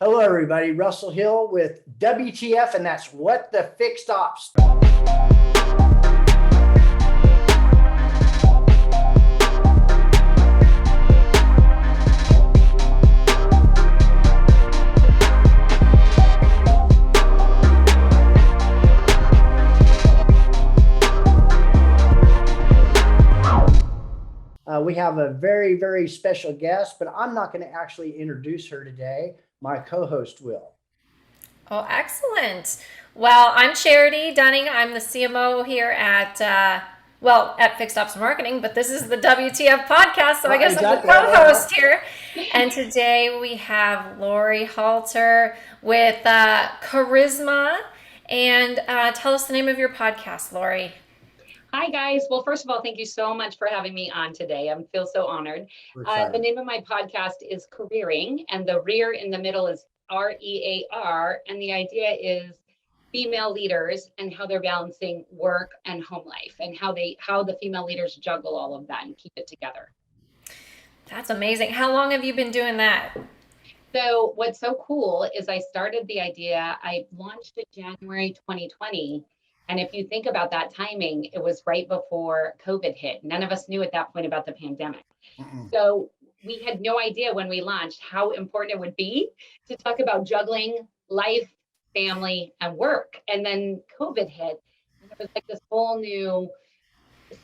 Hello, everybody. Russell Hill with WTF, and that's What the Fixed Ops. We have a very, very special guest, but I'm not going to actually introduce her today. My co-host will. Oh, excellent. Well, I'm Charity Dunning. I'm the CMO here at Fixed Ops Marketing, but this is the WTF podcast, so I guess Exactly. I'm the co-host here. And today we have Laurie Halter with Charisma. And tell us the name of your podcast, Laurie. Hi, guys. Well, first of all, thank you so much for having me on today. I feel so honored. The name of my podcast is Carearing, and the rear in the middle is REAR. And the idea is female leaders and how they're balancing work and home life, and how the female leaders juggle all of that and keep it together. That's amazing. How long have you been doing that? So what's so cool is I started the idea, I launched it January 2020. And if you think about that timing, it was right before COVID hit. None of us knew at that point about the pandemic. So we had no idea when we launched how important it would be to talk about juggling life, family, and work. And then COVID hit, and it was like this whole new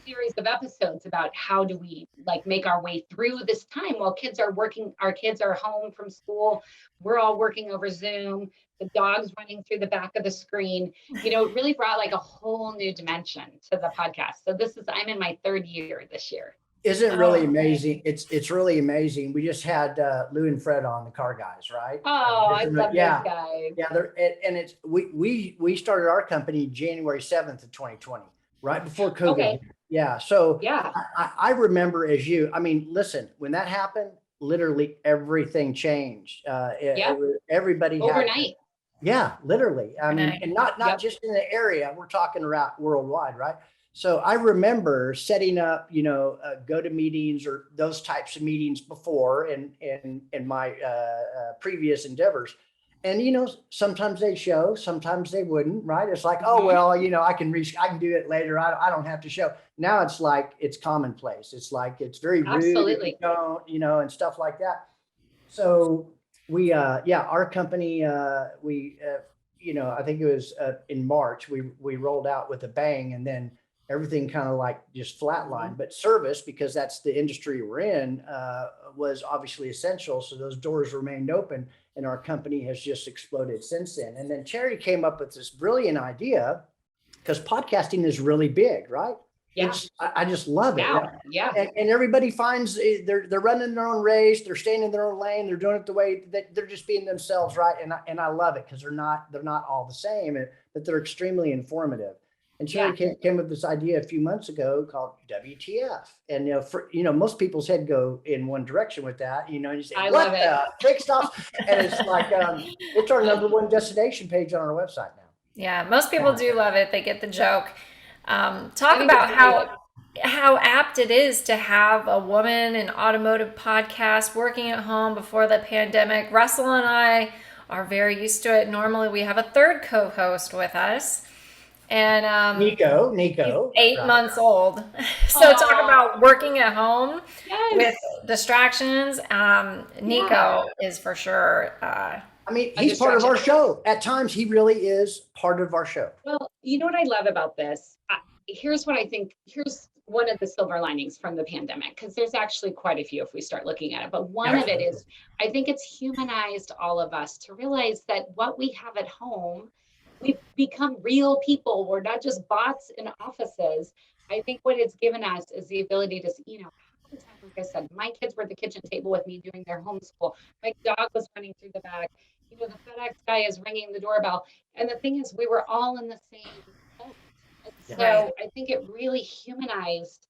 series of episodes about how do we make our way through this time while kids are working. Our kids are home from school. We're all working over Zoom. The dog's running through the back of the screen. It really brought a whole new dimension to the podcast. So I'm in my third year this year. Isn't it really amazing? It's really amazing. We just had Lou and Fred on, the car guys, right? Oh, I love those guys. Yeah, we started our company January 7th of 2020, right before COVID. Okay. Yeah. So yeah, I remember listen, when that happened, literally everything changed. Everybody overnight. Yeah, literally. I mean, and not Yep. just in the area, we're talking around worldwide, right? So I remember setting up, go to meetings or those types of meetings before in my previous endeavors. And, sometimes they show, sometimes they wouldn't, right? It's like, oh, well, I can do it later. I don't have to show. Now it's like, it's commonplace. It's like, it's very rude. Absolutely. If you don't, and stuff like that. So we, our company, I think it was in March, we rolled out with a bang, and then everything kind of just flatlined. But service, because that's the industry we're in, was obviously essential. So those doors remained open, and our company has just exploded since then. And then Charity came up with this brilliant idea, because podcasting is really big, right? Yeah. I just love it. Yeah. And everybody finds they're running their own race, they're staying in their own lane, they're doing it the way that they're just being themselves, right? And I love it, because they're not all the same, but they're extremely informative. And Charity came up with this idea a few months ago called WTF. And most people's head go in one direction with that. And you say, I what love the fixed ops? And it's like it's our #1 destination page on our website now. Yeah, most people do love it. They get the joke. Talk about how apt it is to have a woman in automotive podcast working at home before the pandemic. Russell and I are very used to it. Normally we have a third co-host with us. And Nico, he's 8 months old. So talk about working at home with distractions. Nico is for sure. He's part of our show. At times, he really is part of our show. Well, you know what I love about this? Here's what I think. Here's one of the silver linings from the pandemic, because there's actually quite a few if we start looking at it. But one of it is, I think it's humanized all of us to realize that what we have at home, we've become real people. We're not just bots in offices. I think what it's given us is the ability to, like I said, my kids were at the kitchen table with me doing their homeschool. My dog was running through the back. The FedEx guy is ringing the doorbell. And the thing is, we were all in the same boat. So I think it really humanized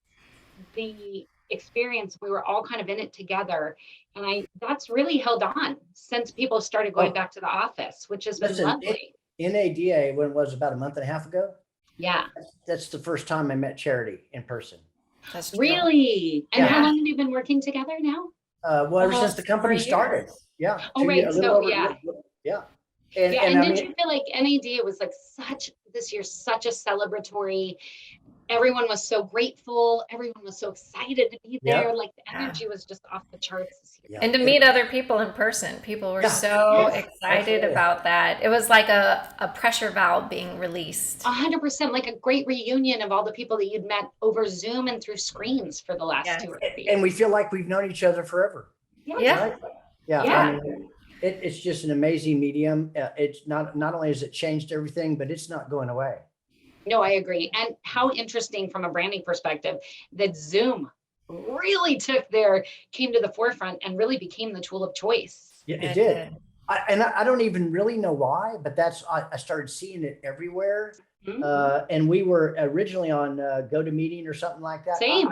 the experience. We were all kind of in it together. And that's really held on since people started going back to the office, which has been lovely. NADA, when it was about a month and a half ago. Yeah. That's the first time I met Charity in person. That's really? And how long have you been working together now? Well, ever since the company started. Yeah. Oh, right. So, Yeah. And, Yeah, and and I didn't mean, you feel like NAD, it was like this year, such a celebratory, everyone was so grateful, everyone was so excited to be there, yep. like the energy was just off the charts this year. Yeah. And to meet other people in person. People were Yeah. so Yes, excited Absolutely. about that. It was like a pressure valve being released. 100%, like a great reunion of all the people that you'd met over Zoom and through screens for the last Yes. 2 or 3 And years. we feel like we've known each other forever, Yes, Yeah. right? Yeah. I yeah, mean, it's just an amazing medium. It's not only has it changed everything, but it's not going away. no, I agree. And how interesting from a branding perspective that Zoom really came to the forefront and really became the tool of choice. Yeah, it It did. did. I don't even really know why, but I started seeing it everywhere. Mhm. And we were originally on GoToMeeting or something like that. Same,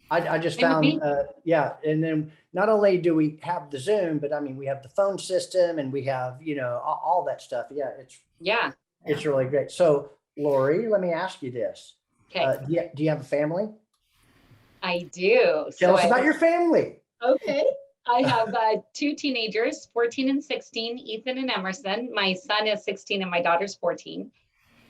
I just same with found, me. yeah. And then not only do we have the Zoom, but I mean, we have the phone system and we have, all that stuff. Yeah, Yeah. it's really great. So, Lori, let me ask you this. Okay. Do you have a family? I do. Tell So us about your family. okay. I have 2 teenagers, 14 and 16, Ethan and Emerson. My son is 16 and my daughter's 14.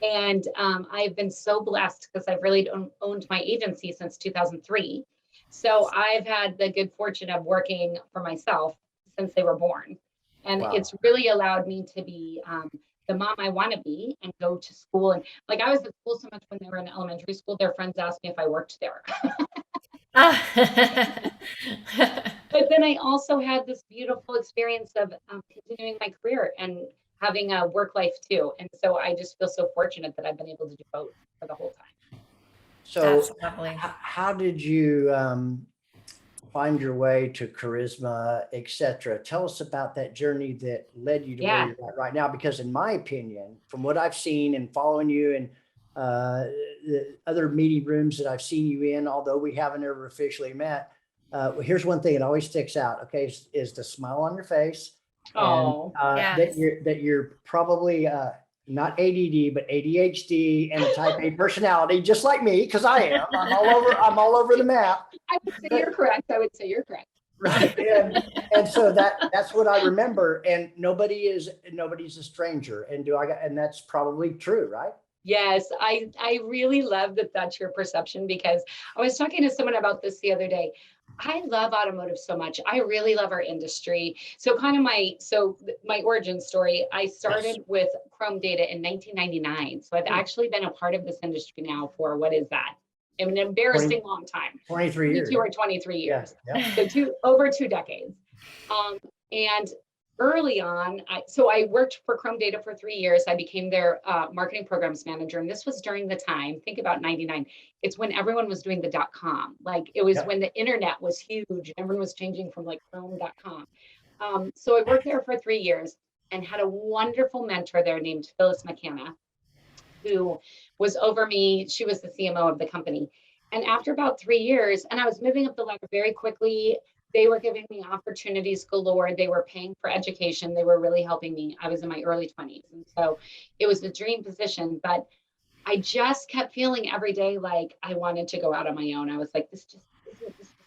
And I've been so blessed because I've really owned my agency since 2003. So I've had the good fortune of working for myself since they were born. And Wow. it's really allowed me to be the mom I want to be and go to school. And like I was at school so much when they were in elementary school, their friends asked me if I worked there. But then I also had this beautiful experience of continuing my career and having a work life too. And so I just feel so fortunate that I've been able to do both for the whole time. That's So, lovely. how did you find your way to Charisma, etc.? Tell us about that journey that led you to where Yeah. you're at right now. Because in my opinion, from what I've seen and following you and the other meeting rooms that I've seen you in, although we haven't ever officially met, here's one thing that always sticks out. Okay, is the smile on your face, and Oh, Yes. that you're probably not ADD, but ADHD and a type A personality, just like me, because I am. I'm all over the map. I would say you're correct. I would say you're correct. Right. And so that's what I remember. And nobody's a stranger. And that's probably true, right? Yes, I really love that that's your perception because I was talking to someone about this the other day. I love automotive so much. I really love our industry. So my origin story, I Yes. started with Chrome Data in 1999. So I've actually been a part of this industry now for what is that? An embarrassing long time. 23 years. 22 or 23 Yeah. years. Yeah. So over 2 decades. And early on, I worked for Chrome Data for 3 years. I became their marketing programs manager. And this was during the time, think about 99. It's when everyone was doing the .com. Like it was Yep. when the internet was huge. Everyone was changing from like Chrome.com. So I worked there for 3 years and had a wonderful mentor there named Phyllis McKenna, who was over me. She was the CMO of the company. And after about 3 years, and I was moving up the ladder very quickly, they were giving me opportunities galore. They were paying for education. They were really helping me. I was in my early 20s. And so it was a dream position, but I just kept feeling every day like I wanted to go out on my own. I was like, this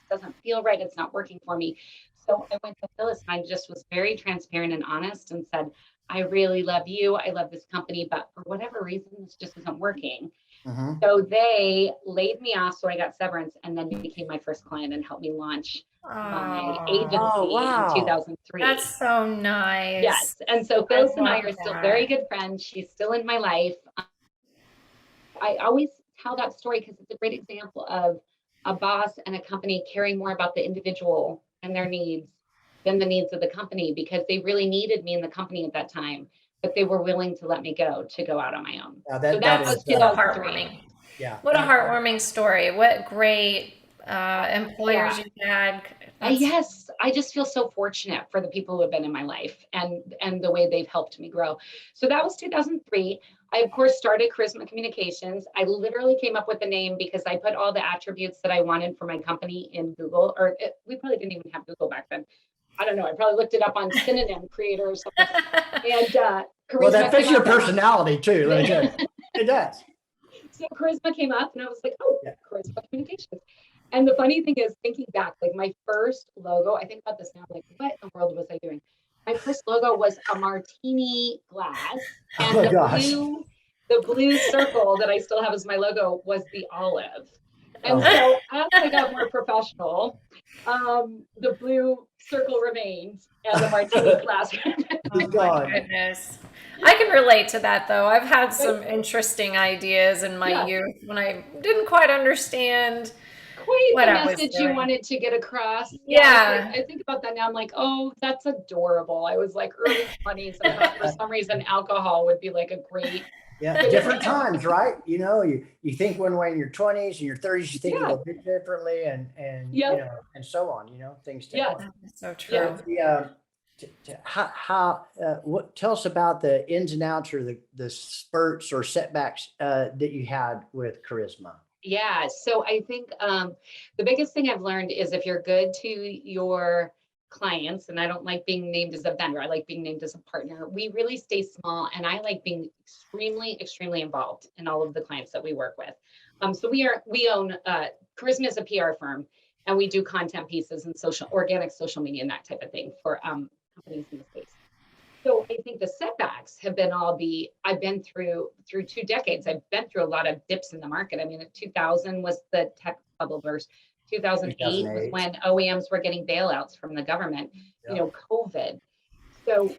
doesn't feel right. It's not working for me. So I went to Phyllis and I just was very transparent and honest and said, I really love you. I love this company, but for whatever reason, this just isn't working. Mm-hmm. So they laid me off. So I got severance and then became my first client and helped me launch my agency wow. in 2003. That's so nice. Yes. And so Phyllis and I love are still that. very good friends. She's still in my life. I always tell that story because it's a great example of a boss and a company caring more about the individual and their needs than the needs of the company, because they really needed me in the company at that time, but they were willing to let me go out on my own. Now So that that is was So 2003. heartwarming. yeah. What a heartwarming story. What great employers Yeah. you had. That's- Yes, I just feel so fortunate for the people who have been in my life and the way they've helped me grow. So that was 2003. I, of course, started Charisma Communications. I literally came up with the name because I put all the attributes that I wanted for my company in Google, we probably didn't even have Google back then. I don't know. I probably looked it up on Synonym Creator or something. And Well, that Charisma fits came your up. personality too. Let me tell you. It does. So Charisma came up and I was like, oh, Yeah. Charisma Communications. And the funny thing is, thinking back, like my first logo, I think about this now, like what in the world was I doing? My first logo was a martini glass, and Oh gosh. the blue circle that I still have as my logo was the olive. And Oh, so as I got more professional, the blue circle remained and the martini glass. Oh it's my gone. goodness. I can relate to that though. I've had some But interesting ideas in my yeah, youth when I didn't quite understand quite what the I was message you doing. wanted to get across. Yeah, Yeah. I think about that now. I'm like, oh, that's adorable. I was like early 20s and thought for some reason alcohol would be like a great Yeah, different times, right? You think one way in your 20s and your 30s, you think a yeah, little bit differently, and yep, and so on. Things take yes, on. That's so yes. true. What tell us about the ins and outs or the spurts or setbacks that you had with Charisma? Yeah, so I think the biggest thing I've learned is if you're good to your clients, and I don't like being named as a vendor, I like being named as a partner. We really stay small, and I like being extremely, extremely involved in all of the clients that we work with. So we own Charisma is a PR firm, and we do content pieces and organic social media and that type of thing for companies in the space. So I think the setbacks have been I've been through 2 decades. I've been through a lot of dips in the market. I mean, 2000 was the tech bubble burst. 2008 was 2008. when OEMs were getting bailouts from the government, Yeah. COVID. So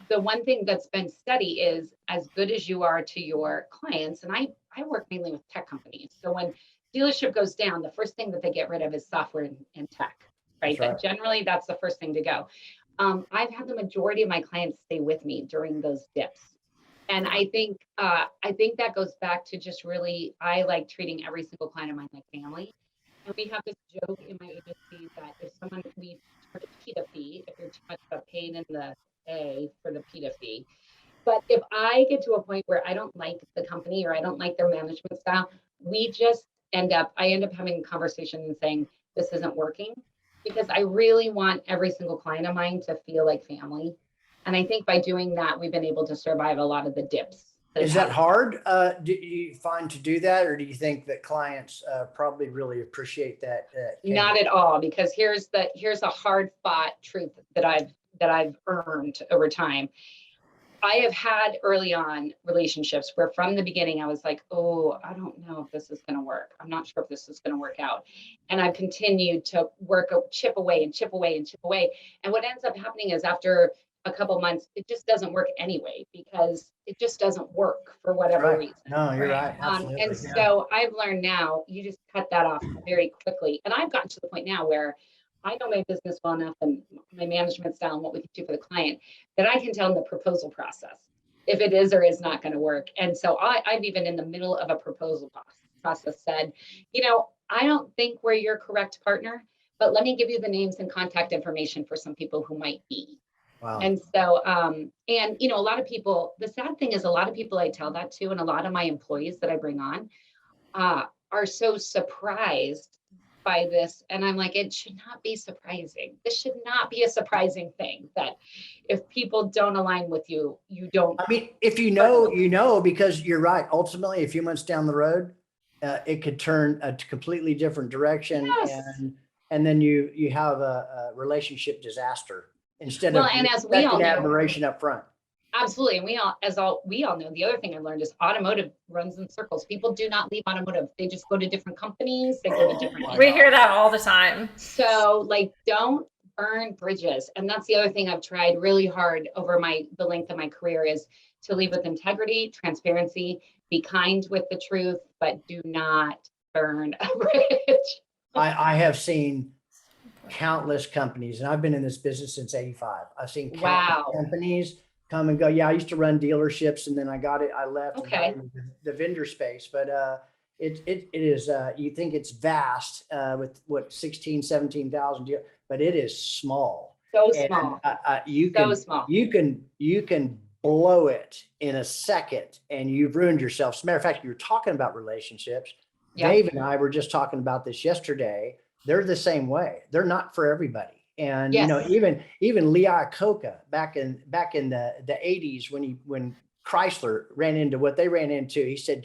the one thing that's been steady is as good as you are to your clients. And I work mainly with tech companies. So when dealership goes down, the first thing that they get rid of is software and tech, right? That's right. Generally, that's the first thing to go. I've had the majority of my clients stay with me during those dips. And I think that goes back to just really, I like treating every single client of mine like family. And we have this joke in my agency that if we charge a PITA fee, if you're too much of a pain in the A for the PITA fee. But if I get to a point where I don't like the company or I don't like their management style, I end up having a conversation and saying, this isn't working, because I really want every single client of mine to feel like family. And I think by doing that, we've been able to survive a lot of the dips. Is that hard? Do you find to do that, or do you think that clients probably really appreciate that? Not at all, because here's a hard fought truth that I've earned over time. I have had early on relationships where from the beginning I was like, oh, I don't know if this is going to work. I'm not sure if this is going to work out. And I've continued to chip away and chip away and chip away. And what ends up happening is after a couple months, it just doesn't work anyway, because it just doesn't work for whatever Right. reason. No, you're right. And Absolutely. Yeah. so I've learned now, you just cut that off very quickly. And I've gotten to the point now where I know my business well enough and my management style and what we can do for the client that I can tell in the proposal process if it is or is not going to work. And so I've even in the middle of a proposal process said, I don't think we're your correct partner, but let me give you the names and contact information for some people who might be. Wow. And so, a lot of people, the sad thing is a lot of people I tell that to, and a lot of my employees that I bring on are so surprised by this. And I'm like, it should not be surprising. This should not be a surprising thing that if people don't align with you, you don't. I mean, if you know, because you're right. Ultimately, a few months down the road, it could turn a completely different direction. Yes. And then you have a relationship disaster instead Well, of and as we all know, admiration up front. absolutely. And we all know, the other thing I learned is automotive runs in circles. People do not leave automotive. They just go to different companies. They go to different. We hear that all the time. So don't burn bridges. And that's the other thing I've tried really hard over the length of my career is to lead with integrity, transparency, be kind with the truth, but do not burn a bridge. I have seen countless companies, and I've been in this business since '85. I've seen countless companies come and go. Yeah, I used to run dealerships, and then I left and got into the vendor space. But it is, you think it's vast with what 16, 17,000, but it is small. So small. You can blow it in a second, and you've ruined yourself. As a matter of fact, you're talking about relationships. Yep. Dave and I were just talking about this yesterday. They're the same way. They're not for everybody. And yes. Even Lee Iacocca back in the 80s when Chrysler ran into what they ran into, he said,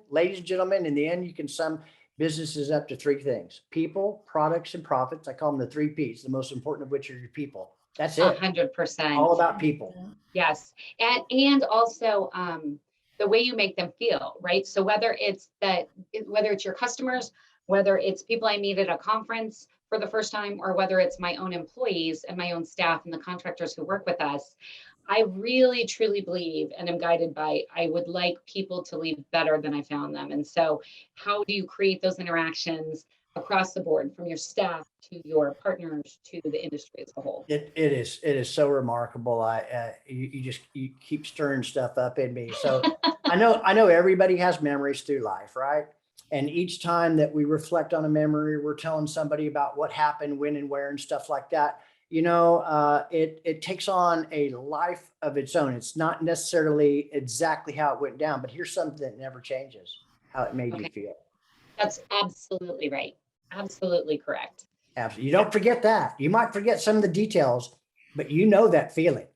ladies and gentlemen, in the end, you can sum businesses up to three things: people, products, and profits. I call them the 3 Ps, the most important of which are your people. That's it. 100%. All about people. Yes. And also the way you make them feel, right? So whether it's your customers, whether it's people I meet at a conference for the first time, or whether it's my own employees and my own staff and the contractors who work with us, I really truly believe and am guided by, I would like people to leave better than I found them. And so how do you create those interactions across the board, from your staff to your partners to the industry as a whole? It is so remarkable. You keep stirring stuff up in me. So I know everybody has memories through life, right? And each time that we reflect on a memory, we're telling somebody about what happened, when and where and stuff like that. It takes on a life of its own. It's not necessarily exactly how it went down, but here's something that never changes: how it made you feel. That's absolutely right. Absolutely correct. Absolutely. You don't forget that. You might forget some of the details, but you know that feeling.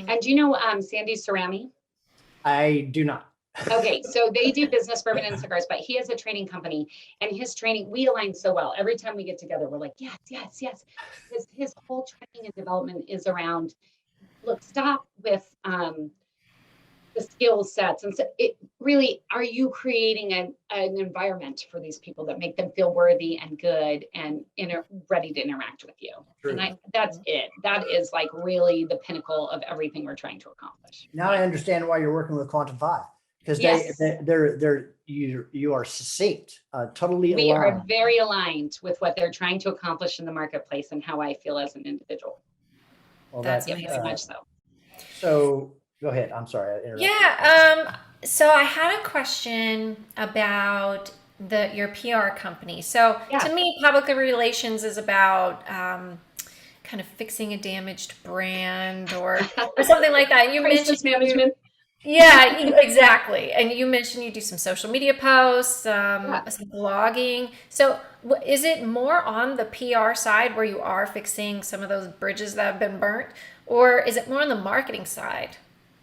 And do you know Sandy Cerami? I do not. Okay, so they do business bourbon and cigars, but he has a training company, and his training, we align so well. Every time we get together, we're like, yes, yes, yes. His whole training and development is around, look, stop with the skill sets. And so it really, are you creating an environment for these people that make them feel worthy and good and ready to interact with you? True. And that's it. That is like really the pinnacle of everything we're trying to accomplish. Now I understand why you're working with Quantum 5, because you are succinct, totally aligned. We are very aligned with what they're trying to accomplish in the marketplace and how I feel as an individual. Well, that's very much so. So go ahead. I'm sorry. I interrupted. Yeah. So I had a question about your PR company. So to me, public relations is about kind of fixing a damaged brand or something like that. You Crisis management. Yeah, exactly. And you mentioned you do some social media posts, some blogging. So is it more on the PR side where you are fixing some of those bridges that have been burnt, or is it more on the marketing side?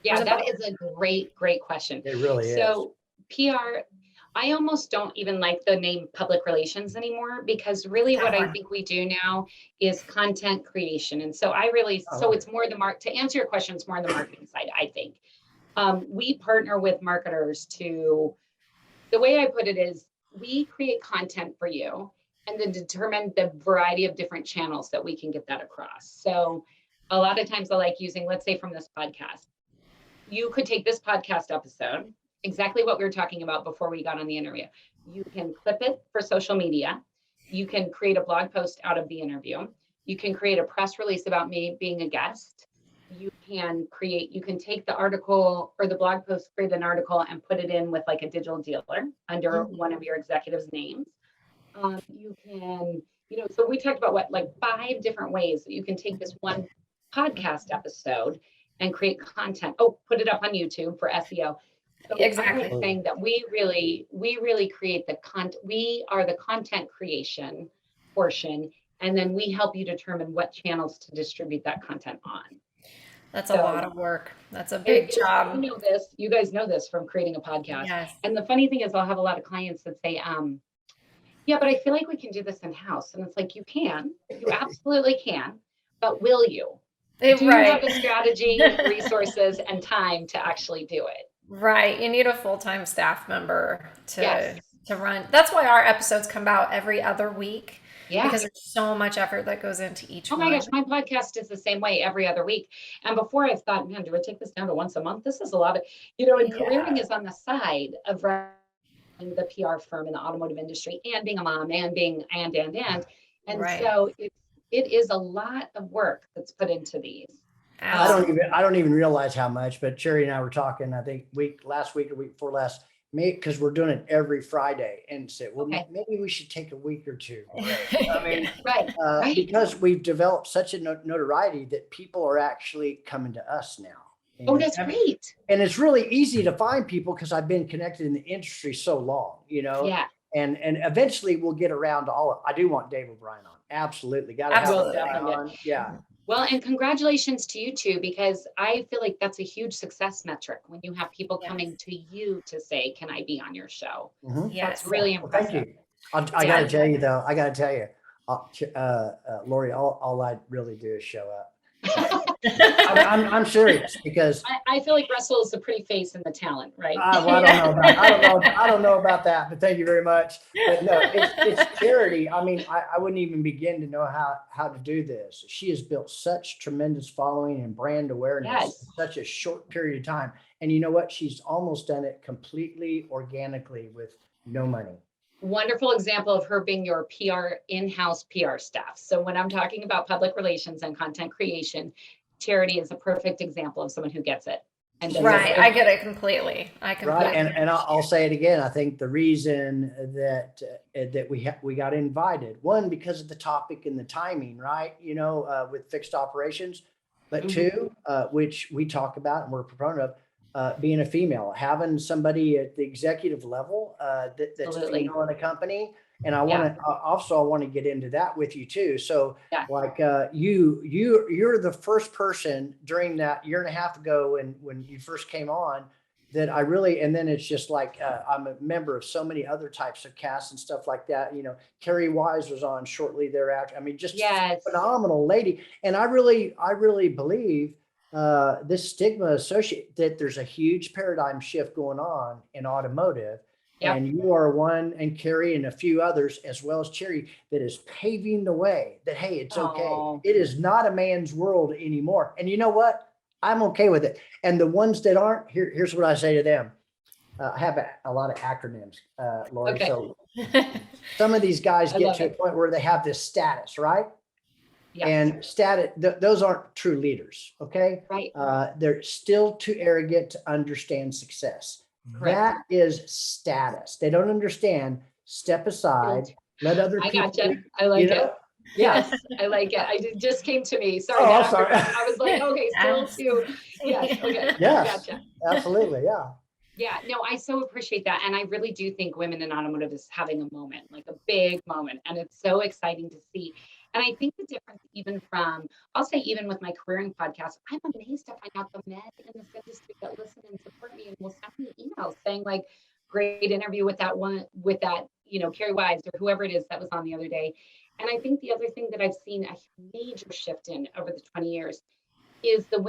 Yeah, that is a great question. It really is. So PR, I almost don't even like the name public relations anymore, because really what I think we do now is content creation. And so it's more to answer your question, it's more on the marketing side, I think. We partner with marketers the way I put it is, we create content for you and then determine the variety of different channels that we can get that across. So a lot of times I like using, let's say from this podcast, you could take this podcast episode, exactly what we were talking about before we got on the interview. You can clip it for social media. You can create a blog post out of the interview. You can create a press release about me being a guest. You can take the article or the blog post, create an article and put it in with like a digital dealer under one of your executives' names. You can, so we talked about 5 different ways that you can take this one podcast episode and create content. Oh, put it up on YouTube for SEO. So exactly. I'm saying that we really create the content. We are the content creation portion, and then we help you determine what channels to distribute that content on. That's a lot of work. That's a big job. You guys know this from creating a podcast. Yes. And the funny thing is, I'll have a lot of clients that say, yeah, but I feel like we can do this in-house. And it's like, you absolutely can, but will you? Do you have the strategy, resources, and time to actually do it? Right. You need a full-time staff member to run. That's why our episodes come out every other week. Yeah. Because there's so much effort that goes into each one. Oh my gosh, my podcast is the same way every other week. And before I thought, man, do I take this down to once a month? This is a lot of, and Carearing is on the side of running the PR firm in the automotive industry and being a mom and being and. So it is a lot of work that's put into these. I don't even realize how much, but Sherry and I were talking, I think last week or week before last, because we're doing it every Friday, and said, well, maybe we should take a week or two. I mean, right. Because we've developed such a notoriety that people are actually coming to us now. And, that's great. And it's really easy to find people because I've been connected in the industry so long, Yeah. And eventually we'll get around to all of it. I do want Dave O'Brien on. Absolutely. Got to have him on. Yeah. Well, and congratulations to you two, because I feel like that's a huge success metric when you have people coming to you to say, can I be on your show? Mm-hmm. Yes. That's really impressive. Well, thank you. I got to tell you, Laurie, all I really do is show up. I'm serious because I feel like Russell is the pretty face and the talent, right? well, I don't know about that, but thank you very much. But no, it's charity. I mean, I wouldn't even begin to know how to do this. She has built such tremendous following and brand awareness Yes. in such a short period of time. And you know what? She's almost done it completely organically with no money. Wonderful example of her being your PR, in-house PR staff. So when I'm talking about public relations and content creation, Charity is a perfect example of someone who gets it. And Right. I get it completely. Right. And I'll say it again. I think the reason that we got invited, one, because of the topic and the timing, right? You know, with fixed operations, but two, which we talk about and we're a proponent of, being a female, having somebody at the executive level that's Absolutely. female in a company. And I want to get into that with you too. So like you're the first person during that year and a half ago when you first came on that I really, and then it's just like, I'm a member of so many other types of casts and stuff like that. You know, Carrie Wise was on shortly thereafter. I mean, just phenomenal lady. And I really believe this stigma associated that there's a huge paradigm shift going on in automotive. Yep. And you are one, and Carrie and a few others, as well as Cherry, that is paving the way that, hey, it's okay. It is not a man's world anymore. And you know what? I'm okay with it. And the ones that aren't, here's what I say to them. I have a lot of acronyms, Laurie. Okay. So some of these guys get to a point where they have this status, right? Yes. And status, those aren't true leaders, okay? Right. They're still too arrogant to understand success. Correct. That is status. They don't understand. Step aside. Let other people. I gotcha. I like it. Yeah. Yes, I like it. It just came to me. Sorry. Oh, sorry. I was like, okay, still too. Yes. Okay. Yes. Gotcha. Absolutely. Yeah. Yeah. No, I so appreciate that. And I really do think women in automotive is having a moment, like a big moment. And it's so exciting to see. And I think the difference, even from, I'll say, even with my Carearing podcast, I'm amazed to find out the men in this industry that listen and support me and will send me emails saying, like, great interview with that, you know, Carrie Wise or whoever it is that was on the other day. And I think the other thing that I've seen a major shift in over the 20 years is the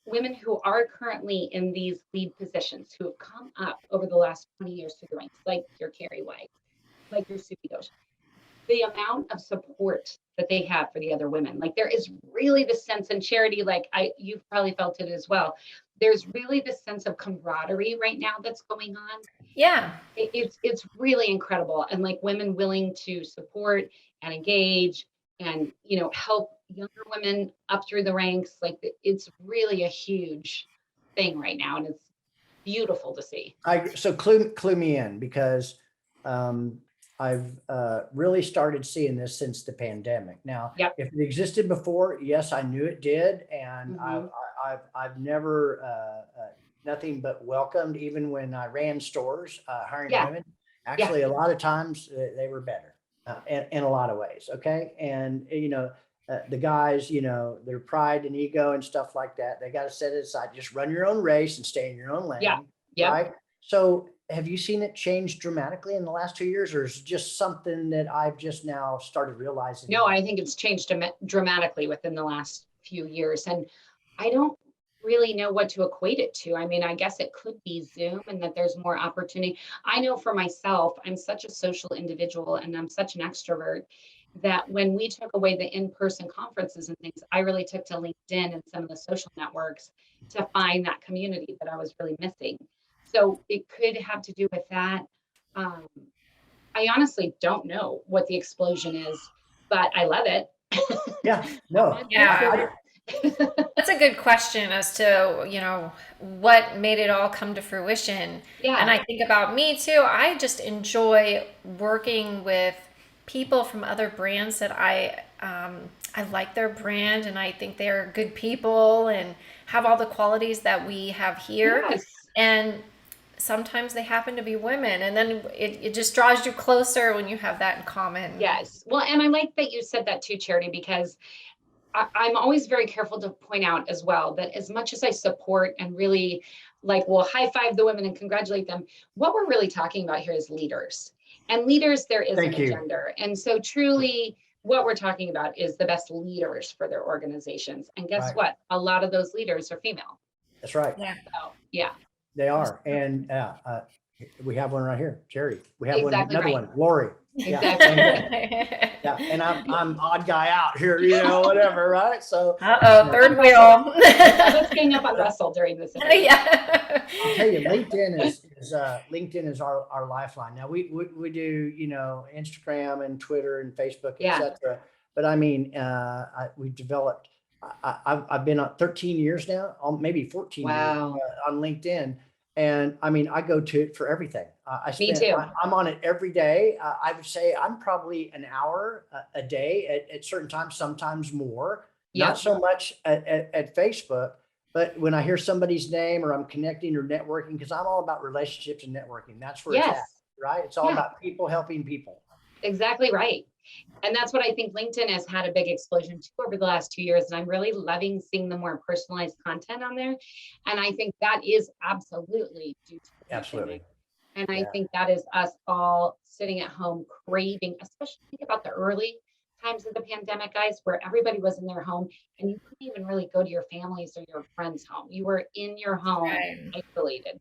women who are currently in these lead positions who have come up over the last 20 years through the ranks, like your Carrie Wise, like your Suki Ghosh. The amount of support that they have for the other women, like there is really the sense in Charity, like you've probably felt it as well. There's really this sense of camaraderie right now that's going on. Yeah, it's really incredible, and like women willing to support and engage and, you know, help younger women up through the ranks. Like it's really a huge thing right now, and it's beautiful to see. So clue me in, because I've really started seeing this since the pandemic. Now, if it existed before, yes, I knew it did. And I've never, nothing but welcomed, even when I ran stores, hiring women. Actually, a lot of times they were better in a lot of ways. Okay. And, you know, the guys, you know, their pride and ego and stuff like that, they got to set it aside. Just run your own race and stay in your own lane. Right. So have you seen it change dramatically in the last 2 years, or is it just something that I've just now started realizing? No, I think it's changed dramatically within the last few years. And I don't really know what to equate it to. I mean, I guess it could be Zoom and that there's more opportunity. I know for myself, I'm such a social individual and I'm such an extrovert that when we took away the in-person conferences and things, I really took to LinkedIn and some of the social networks to find that community that I was really missing. So it could have to do with that. I honestly don't know what the explosion is, but I love it. That's a good question as to, you know, what made it all come to fruition. And I think about me too. I just enjoy working with people from other brands that I like their brand, and I think they're good people and have all the qualities that we have here. And sometimes they happen to be women, and then it just draws you closer when you have that in common. Yes. Well, and I like that you said that too, Charity, because I'm always very careful to point out as well that as much as I support and really like, will high five the women and congratulate them, what we're really talking about here is leaders. And leaders, there isn't a gender. And so truly, what we're talking about is the best leaders for their organizations. And guess Right. what? A lot of those leaders are female. That's right. Yeah. So yeah, They are. And we have one right here, Jerry. We have Exactly another right. one, Laurie. Yeah. exactly. Yeah. And I'm odd guy out here, whatever, right? So Third wheel. Let's gang up on Russell during this interview. Yeah. I'll tell you, LinkedIn is our lifeline. Now we do, Instagram and Twitter and Facebook, Yeah. etc. But I mean, we developed. I've been on 13 years now, maybe 14 Wow. years on LinkedIn, and I mean, I go to it for everything. Me too. I'm on it every day. I would say I'm probably an hour a day at certain times, sometimes more. Yeah. Not so much at Facebook. But when I hear somebody's name or I'm connecting or networking, because I'm all about relationships and networking, that's where it's at, right? It's all about people helping people. Exactly right. And that's what I think LinkedIn has had a big explosion to over the last 2 years. And I'm really loving seeing the more personalized content on there. And I think that is absolutely due to the Absolutely. pandemic. And I think that is us all sitting at home craving, especially think about the early times of the pandemic, guys, where everybody was in their home and you couldn't even really go to your families or your friends' home. You were in your home, isolated.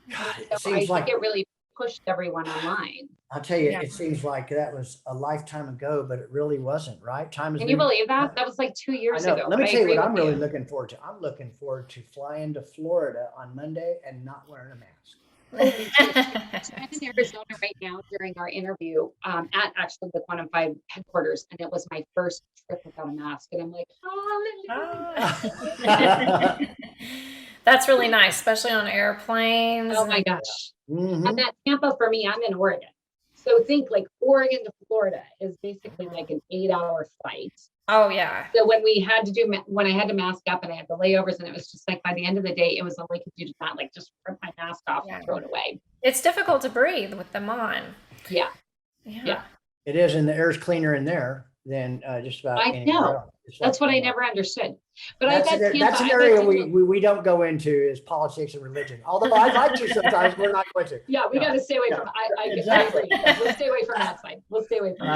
God, So I think it really pushed everyone online. I'll tell you, it seems like that was a lifetime ago, but it really wasn't, right? Can you believe that? That was like 2 years ago. Let me tell you what I'm really looking forward to. I'm looking forward to flying to Florida on Monday and not wearing a mask. I'm in Arizona right now during our interview at actually the Quantum 5 headquarters, and it was my first trip without a mask, and I'm like, hallelujah. That's really nice, especially on airplanes. Oh my gosh. Mm-hmm. And that Tampa for me, I'm in Oregon. So think like Oregon to Florida is basically like an 8-hour flight. Oh yeah. So when I had to mask up and I had the layovers, and it was just like by the end of the day, it was all I could do to not like just rip my mask off and throw it away. It's difficult to breathe with them on. Yeah. It is, and the air's cleaner in there than just about anywhere else. That's what I never understood. But that's an area we don't go into is politics and religion. Although I'd like to sometimes, we're not going to. Yeah, we got to stay away from. Exactly. Let's stay away from that side. Let's stay away from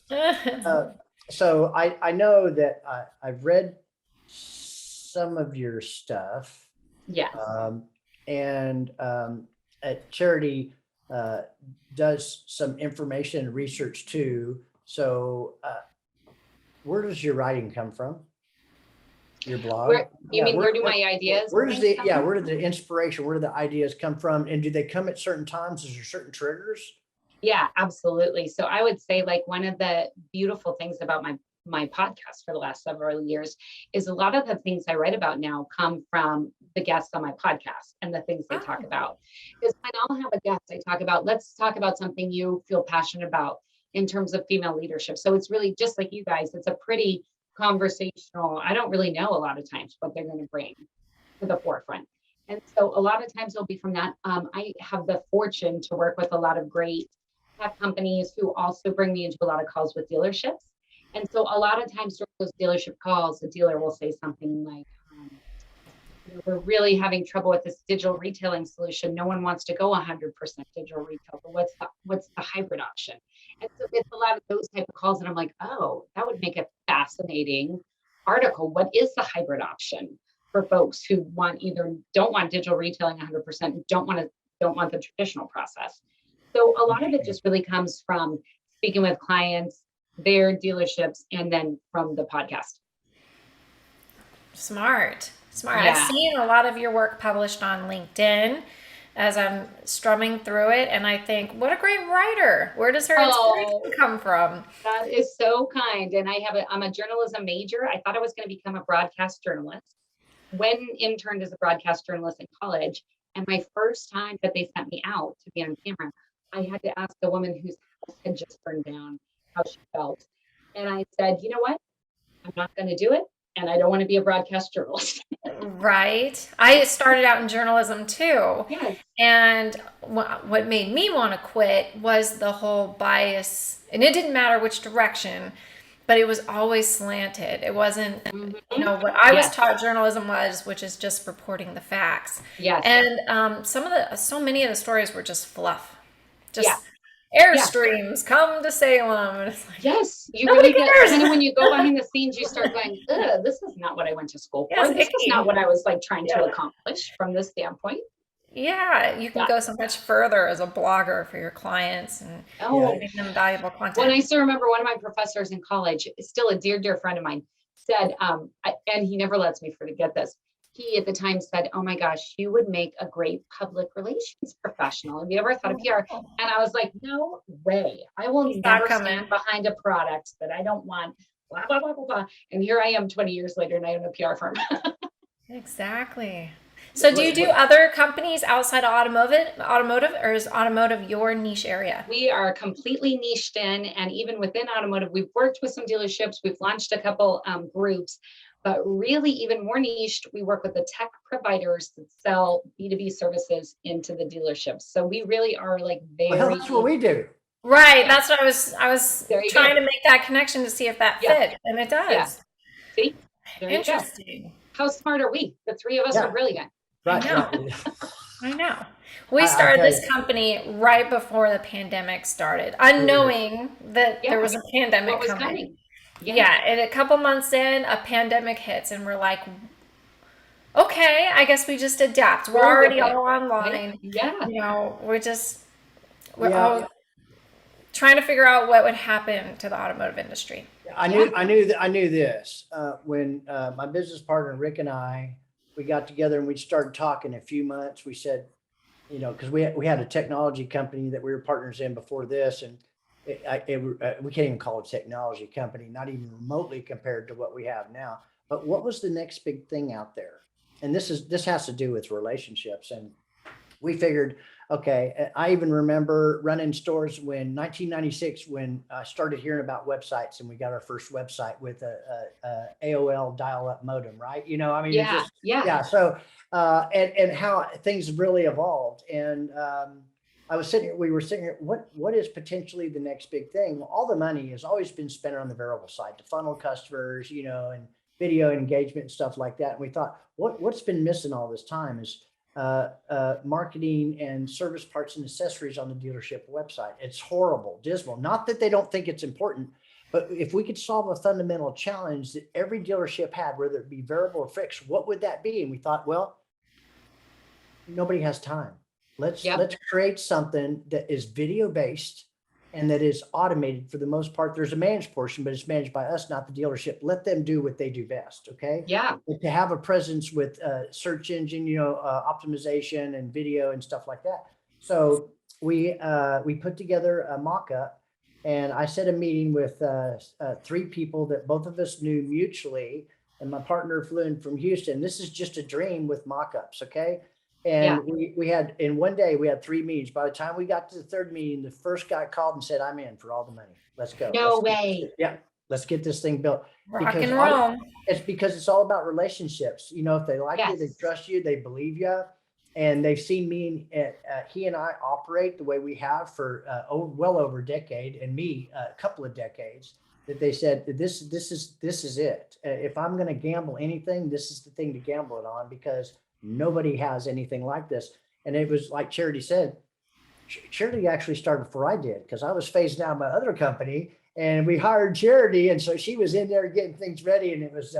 that. So I know that I've read some of your stuff. Yes. And Charity does some information and research too. So where does your writing come from? Your blog? Where do my ideas? Where did the inspiration, where do the ideas come from? And do they come at certain times? Is there certain triggers? Yeah, absolutely. So I would say like one of the beautiful things about my podcast for the last several years is a lot of the things I write about now come from the guests on my podcast and the things they talk about. Because when I'll have a guest, I talk about, let's talk about something you feel passionate about in terms of female leadership. So it's really just like you guys, it's a pretty conversational, I don't really know a lot of times what they're going to bring to the forefront. And so a lot of times it'll be from that. I have the fortune to work with a lot of great tech companies who also bring me into a lot of calls with dealerships. And so a lot of times during those dealership calls, the dealer will say something like, we're really having trouble with this digital retailing solution. No one wants to go 100% digital retail, but what's the hybrid option? And so it's a lot of those type of calls. And I'm like, oh, that would make a fascinating article. What is the hybrid option for folks who don't want digital retailing 100%, don't want the traditional process? So a lot of it just really comes from speaking with clients, their dealerships, and then from the podcast. Smart. Yeah. I've seen a lot of your work published on LinkedIn as I'm strumming through it, and I think, what a great writer. Where does her inspiration come from? That is so kind. And I'm a journalism major. I thought I was going to become a broadcast journalist. When interned as a broadcast journalist in college, and my first time that they sent me out to be on camera, I had to ask the woman whose house had just burned down how she felt. And I said, you know what? I'm not going to do it. And I don't want to be a broadcast journalist. Right. I started out in journalism too. Yes. And what made me want to quit was the whole bias. And it didn't matter which direction, but it was always slanted. It wasn't, what I was taught journalism was, which is just reporting the facts. Yes. And so many of the stories were just fluff. Airstreams, come to Salem. And it's like, yes, you nobody really get, cares. and then when you go behind the scenes, you start going, ugh, this is not what I went to school for. Yes, This is not icky. what I was like trying to Yeah. accomplish from this standpoint. Yeah, you can Yeah. go so much further as a blogger for your clients and Oh, giving them valuable when I content. still remember one of my professors in college, still a dear friend of mine, said, and he never lets me forget this. He at the time said, "Oh my gosh, you would make a great public relations professional. Have you ever thought of PR?" And I was like, "No way. I will He's not never coming. stand behind a product that I don't want." Blah, blah, blah, blah, blah. And here I am 20 years later and I own a PR firm. Exactly. So do you do other companies outside of automotive, or is automotive your niche area? We are completely niched in, and even within automotive, we've worked with some dealerships, we've launched a couple groups, but really even more niched, we work with the tech providers that sell B2B services into the dealerships. So we really are like Well, very, that's what we do. Right. That's what I was there you trying go. to make that connection to see if that Yeah. fit, and it Yeah. does. See, there you go. Interesting. How smart are we? The three of us are brilliant. Right. I know. Right. I know. We I started tell this you. company right before the pandemic started, unknowing that Yeah. there was a pandemic What was coming. coming? Yeah, and a couple months in, a pandemic hits, and we're like, okay, I guess we just adapt. We're Roll with already it, all right? online. Yeah. You know, we're Yeah. all trying to figure out what would happen to the automotive industry. I knew this when my business partner Rick and we got together and we started talking a few months. We said, you know, because we had a technology company that we were partners in before this, and we can't even call it a technology company, not even remotely compared to what we have now. But what was the next big thing out there? And this has to do with relationships. And we figured, okay, I even remember running stores when 1996, when I started hearing about websites, and we got our first website with a AOL dial-up modem, right? You know, I mean, it's Yeah. just, Yeah. yeah. So, and how things have really evolved. And we were sitting here, what is potentially the next big thing? Well, all the money has always been spent on the variable side to funnel customers, you know, and video engagement and stuff like that. And we thought, what's been missing all this time is marketing and service parts and accessories on the dealership website. It's horrible, dismal. Not that they don't think it's important, but if we could solve a fundamental challenge that every dealership had, whether it be variable or fixed, what would that be? And we thought, well, nobody has time. Let's create something that is video based and that is automated for the most part. There's a managed portion, but it's managed by us, not the dealership. Let them do what they do best. Okay. Yeah. But to have a presence with search engine, you know, optimization and video and stuff like that. So we put together a mock-up, and I set a meeting with three people that both of us knew mutually, and my partner flew in from Houston. This is just a dream with mock-ups. Okay. And we had, in one day, we had 3 meetings. By the time we got to the third meeting, the first guy called and said, "I'm in for all the money. Let's go." No way. Let's get this thing built. Rock and roll. It's because it's all about relationships. You know, if they like you, they trust you, they believe you, and they've seen me and he and I operate the way we have for well over a decade, and me a couple of decades. That they said this is it. If I'm going to gamble anything, this is the thing to gamble it on, because nobody has anything like this. And it was like Charity said, Charity actually started before I did, because I was phased out of my other company, and we hired Charity, and so she was in there getting things ready. And it was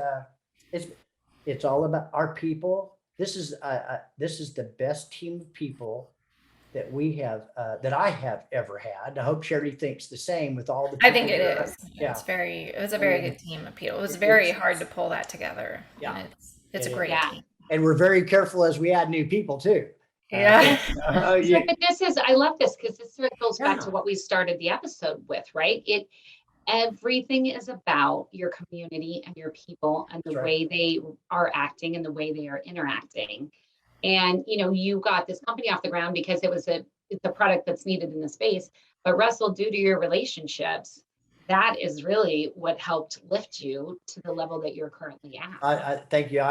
it's all about our people. This is the best team of people that we have that I have ever had. I hope Charity thinks the same with all the people. I think it is. Yeah. It was a very good team of people. It was very hard to pull that together. Yeah. And it's a great team. And we're very careful as we add new people too. Yeah. But I love this, because this sort of goes back to what we started the episode with, right? Everything is about your community and your people and the way they are acting and the way they are interacting. And, you know, you got this company off the ground because it's a product that's needed in the space. But Russell, due to your relationships, that is really what helped lift you to the level that you're currently at. I thank you.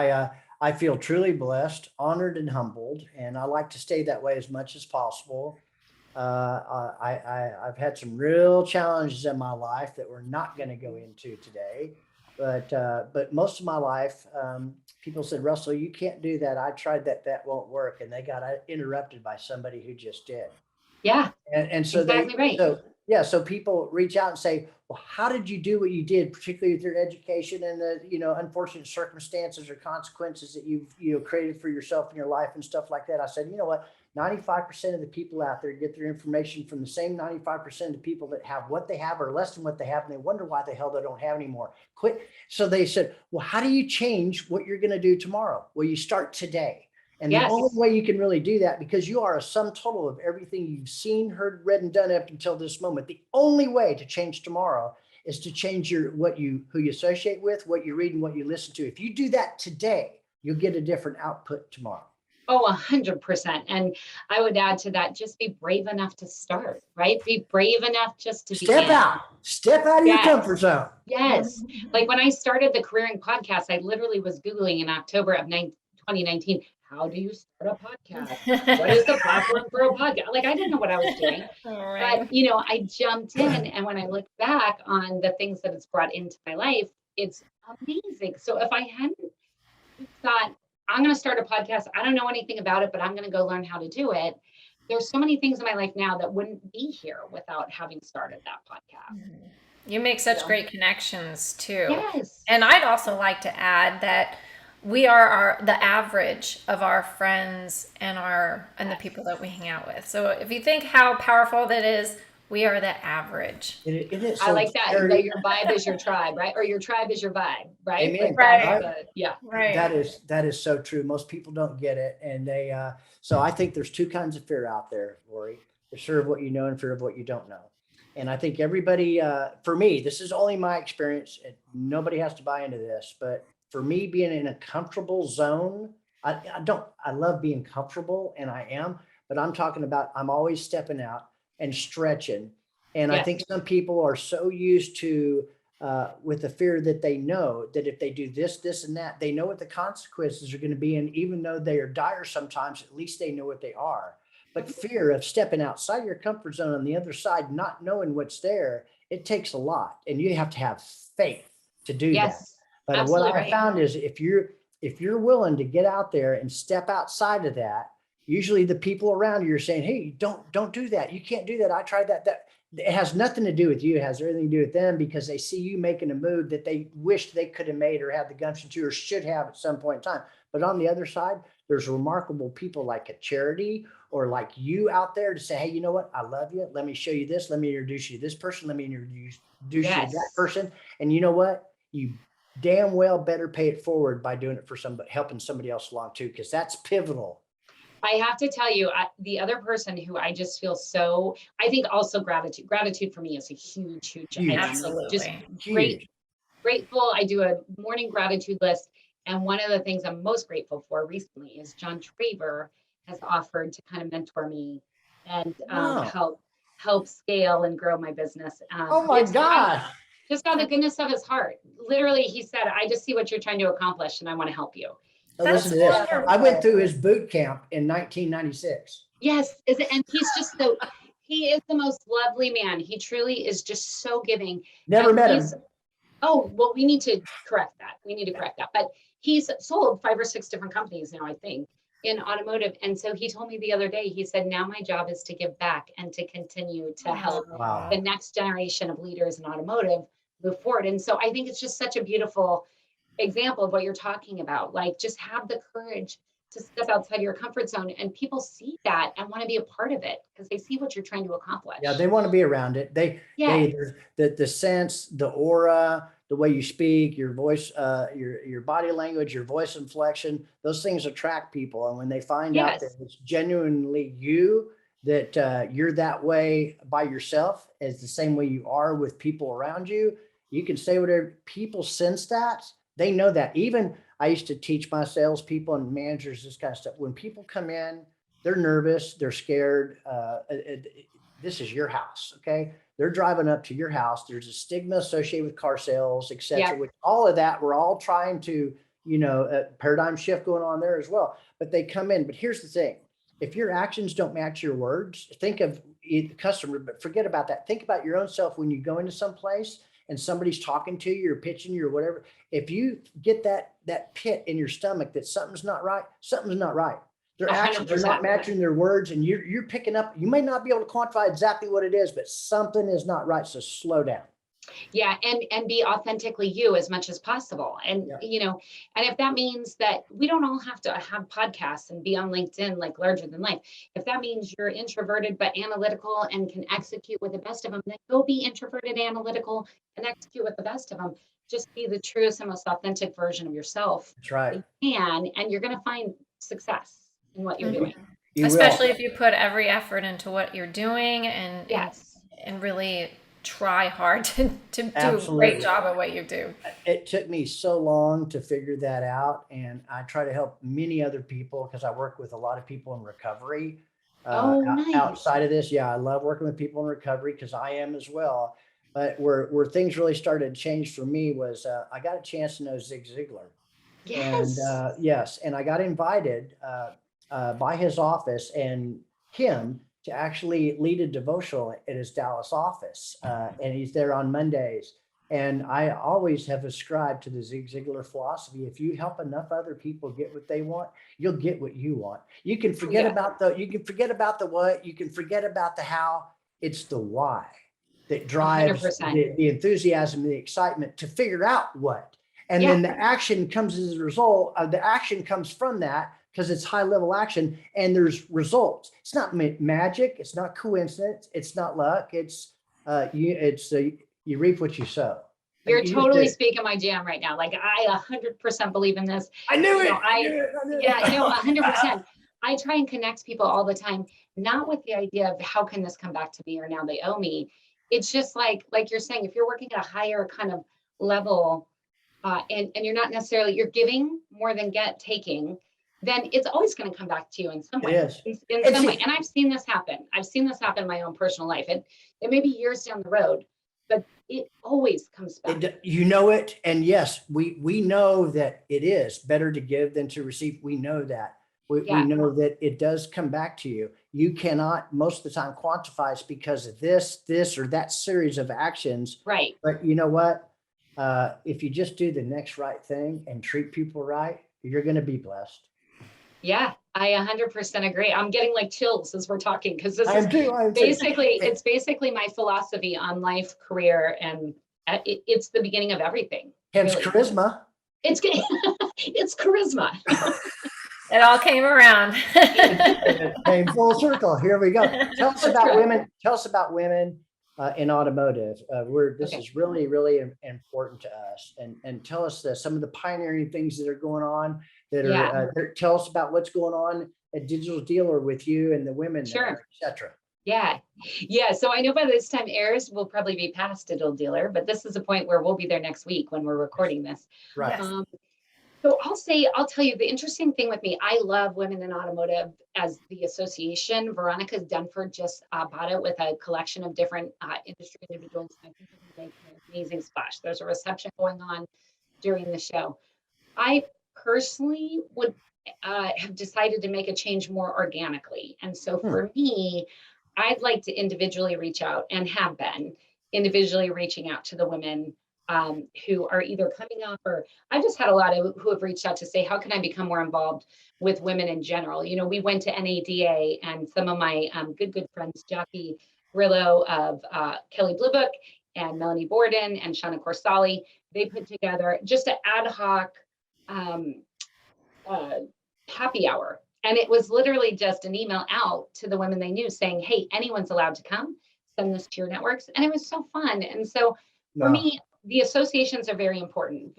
I feel truly blessed, honored, and humbled, and I like to stay that way as much as possible. I've had some real challenges in my life that we're not going to go into today, but most of my life, people said, "Russell, you can't do that. I tried that. That won't work." And they got interrupted by somebody who just did. Yeah, And so exactly right. so people reach out and say, well, how did you do what you did, particularly with your education and the, unfortunate circumstances or consequences that you've created for yourself in your life and stuff like that. I said, you know what? 95% of the people out there get their information from the same 95% of the people that have what they have or less than what they have. And they wonder why the hell they don't have anymore. Quit. So they said, well, how do you change what you're going to do tomorrow? Well, you start today. And the only way you can really do that, because you are a sum total of everything you've seen, heard, read, and done up until this moment. The only way to change tomorrow is to change who you associate with, what you read, and what you listen to. If you do that today, you'll get a different output tomorrow. Oh, 100%. And I would add to that, just be brave enough to start, right? Be brave enough just to step out of your comfort zone. Yes. Like when I started the Carearing podcast, I literally was Googling in October of 2019, how do you start a podcast? What is the platform for a podcast? Like, I didn't know what I was doing, but I jumped in, and when I look back on the things that it's brought into my life, it's amazing. So if I hadn't thought, I'm going to start a podcast, I don't know anything about it, but I'm going to go learn how to do it. There's so many things in my life now that wouldn't be here without having started that podcast. You make such great connections too. Yes. And I'd also like to add that we are the average of our friends and the people that we hang out with. So if you think how powerful that is, we are the average. It is. I like that. Your vibe is your tribe, right? Or your tribe is your vibe, right? Amen. Right. Right. That is so true. Most people don't get it. And so I think there's two kinds of fear out there, Laurie. There's fear of what you know and fear of what you don't know. And I think everybody, for me, this is only my experience. Nobody has to buy into this, but for me, being in a comfortable zone, I love being comfortable, and I am, but I'm talking about, I'm always stepping out and stretching. And I think some people are so used to, with the fear that they know that if they do this, and that, they know what the consequences are going to be. And even though they are dire sometimes, at least they know what they are. But fear of stepping outside your comfort zone on the other side, not knowing what's there, it takes a lot. And you have to have faith to do that. But absolutely what I found is if you're willing to get out there and step outside of that, usually the people around you are saying, hey, don't do that. You can't do that. I tried that. It has nothing to do with you. It has everything to do with them, because they see you making a move that they wished they could have made or had the gumption to or should have at some point in time. But on the other side, there's remarkable people like a Charity or like you out there to say, hey, you know what? I love you. Let me show you this. Let me introduce you to this person. Let me introduce you to that person. And you know what? You damn well better pay it forward by doing it for somebody, helping somebody else along too, because that's pivotal. I have to tell you, the other person who I just feel so, I think also gratitude for me is a huge item. Absolutely. Just grateful. I do a morning gratitude list. And one of the things I'm most grateful for recently is John Traver has offered to kind of mentor me and help scale and grow my business. Oh my God. Just out of the goodness of his heart. Literally, he said, I just see what you're trying to accomplish and I want to help you. Listen to this. I went through his boot camp in 1996. Yes. And he's just he is the most lovely man. He truly is just so giving. Never met him. Oh, well, we need to correct that. But he's sold 5 or 6 different companies now, I think, in automotive. And so he told me the other day, he said, now my job is to give back and to continue to help the next generation of leaders in automotive move forward. And so I think it's just such a beautiful example of what you're talking about. Like, just have the courage to step outside your comfort zone, and people see that and want to be a part of it because they see what you're trying to accomplish. Yeah, they want to be around it. The sense, the aura, the way you speak, your voice, your body language, your voice inflection, those things attract people. And when they find out that it's genuinely you, that you're that way by yourself, as the same way you are with people around you, you can say whatever. People sense that. They know that. Even I used to teach my salespeople and managers this kind of stuff. When people come in, they're nervous, they're scared. This is your house, okay? They're driving up to your house. There's a stigma associated with car sales, et cetera, which all of that, we're all trying to, a paradigm shift going on there as well. But they come in. But here's the thing. If your actions don't match your words, think of the customer, but forget about that. Think about your own self when you go into some place and somebody's talking to you or pitching you or whatever. If you get that pit in your stomach that something's not right, something's not right. Their actions are not 100%. matching their words, and you're picking up. You may not be able to quantify exactly what it is, but something is not right. So slow down. Yeah, and be authentically you as much as possible. And and if that means that we don't all have to have podcasts and be on LinkedIn like larger than life, if that means you're introverted but analytical and can execute with the best of them, then go be introverted, analytical, and execute with the best of them. Just be the truest and most authentic version of yourself. That's right. And you're going to find success in what you're doing. Especially if you put every effort into what you're doing and yes. and really try hard to do Absolutely. a great job at what you do. It took me so long to figure that out. And I try to help many other people because I work with a lot of people in recovery. Nice. Outside of this, yeah, I love working with people in recovery because I am as well. But where things really started to change for me was I got a chance to know Zig Ziglar. Yes. And yes, and I got invited by his office and him to actually lead a devotional at his Dallas office. And he's there on Mondays. And I always have ascribed to the Zig Ziglar philosophy. If you help enough other people get what they want, you'll get what you want. You can forget about the what, you can forget about the how. It's the why that drives the enthusiasm, the excitement to figure out what. And then the action comes as a result of the action comes from that because it's high level action and there's results. It's not magic. It's not coincidence. It's not luck. It's you reap what you sow. You're totally speaking my jam right now. Like I 100% believe in this. I knew it. Yeah, no, 100%. I try and connect people all the time, not with the idea of how can this come back to me or now they owe me. It's just like you're saying, if you're working at a higher kind of level, and you're not necessarily, you're giving more than taking, then it's always going to come back to you in some way. In some way. And I've seen this happen. I've seen this happen in my own personal life. It may be years down the road, but it always comes back. You know it. And yes, we know that it is better to give than to receive. We know that. We know that it does come back to you. You cannot most of the time quantify it's because of this or that series of actions. Right. But you know what? If you just do the next right thing and treat people right, you're going to be blessed. Yeah, I 100% agree. I'm getting like chills as we're talking because this it's basically my philosophy on life, career, and it's the beginning of everything. Hence charisma. It's charisma. It all came around. It came full circle. Here we go. Tell us about women. Tell us about women in automotive. This is really, really important to us. And tell us some of the pioneering things that are going on. Tell us about what's going on at Digital Dealer with you and the women, et cetera. Yeah. So I know by this time airs, we'll probably be past Digital Dealer, but this is a point where we'll be there next week when we're recording this. Right. So I'll tell you the interesting thing with me, I love women in automotive as the association. Veronica Dunford just bought it with a collection of different industry individuals. I think it's going to make an amazing splash. There's a reception going on during the show. I personally would have decided to make a change more organically. And so for me, I'd like to individually reach out and have been individually reaching out to the women who are either coming up or I've just had a lot of who have reached out to say, how can I become more involved with women in general? You know, we went to NADA and some of my good friends, Jackie Grillo of Kelly Blue Book and Melanie Borden and Shauna Corsali, they put together just an ad hoc happy hour. And it was literally just an email out to the women they knew saying, hey, anyone's allowed to come, send this to your networks. And it was so fun. And so for me, the associations are very important.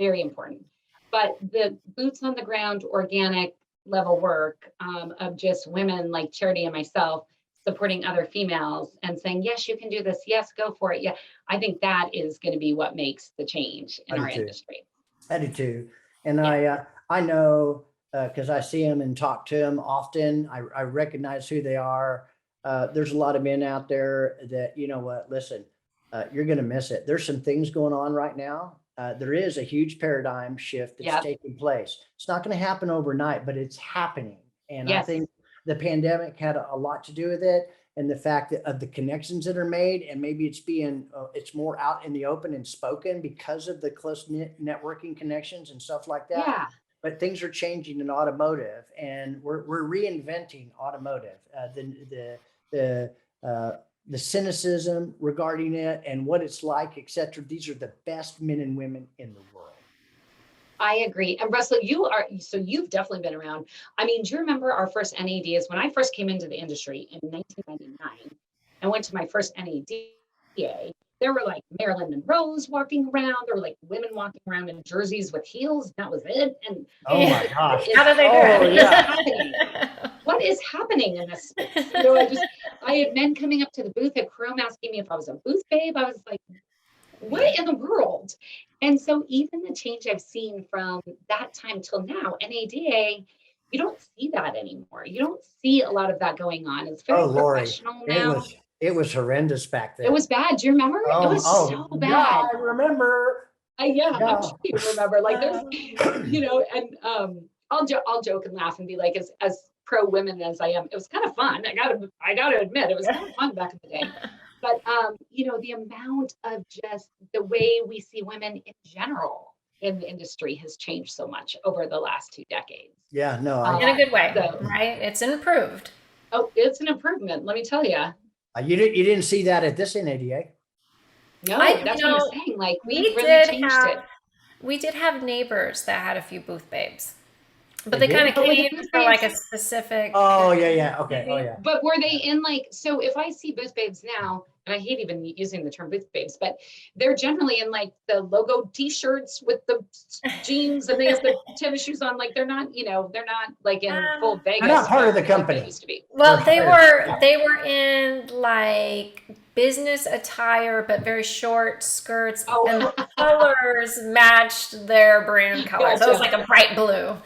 But the boots on the ground, organic level work of just women like Charity and myself supporting other females and saying, yes, you can do this. Yes, go for it. Yeah, I think that is going to be what makes the change in our industry. I do too. And I know because I see them and talk to them often. I recognize who they are. There's a lot of men out there that, you know what, listen, you're going to miss it. There's some things going on right now. There is a huge paradigm shift that's taking place. It's not going to happen overnight, but it's happening. And I think the pandemic had a lot to do with it. And the fact that of the connections that are made, and maybe it's more out in the open and spoken because of the close knit networking connections and stuff like that. Yeah. but things are changing in automotive, and we're reinventing automotive. The cynicism regarding it and what it's like, et cetera. These are the best men and women in the world. I agree. And Russell, you've definitely been around. I mean, do you remember our first NADs? When I first came into the industry in 1999, I went to my first NADA. There were like Marilyn Monroe's walking around. There were like women walking around in jerseys with heels. That was it. And oh my gosh, how do they do it? What is happening in this space? I had men coming up to the booth at Chrome asking me if I was a booth babe. I was like, what in the world? And so even the change I've seen from that time till now, NADA, you don't see that anymore. You don't see a lot of that going on. It's very professional now. It was horrendous back then. It was bad. Do you remember? It was so bad. Yeah, I remember. I'm sure you remember. Like there's, and I'll joke and laugh and be like, as pro women as I am, it was kind of fun. I gotta admit, it was kind of fun back in the day. But the amount of just the way we see women in general in the industry has changed so much over the last 2 decades. Yeah, no, in a good way, right? It's improved. Oh, it's an improvement. Let me tell you. You didn't see that at this NADA? No, that's what I'm saying. Like we really changed it. We did have neighbors that had a few booth babes. But they kind of came for like a specific. Oh, yeah. Okay. Oh, yeah. But were they in so if I see booth babes now, and I hate even using the term booth babes, but they're generally in like the logo t-shirts with the jeans and they have the tennis shoes on. Like they're not like in full Vegas. They're not part of the company. Used to be. Well, they were in like business attire, but very short skirts, and the colors matched their brand colors. So it was like a bright blue.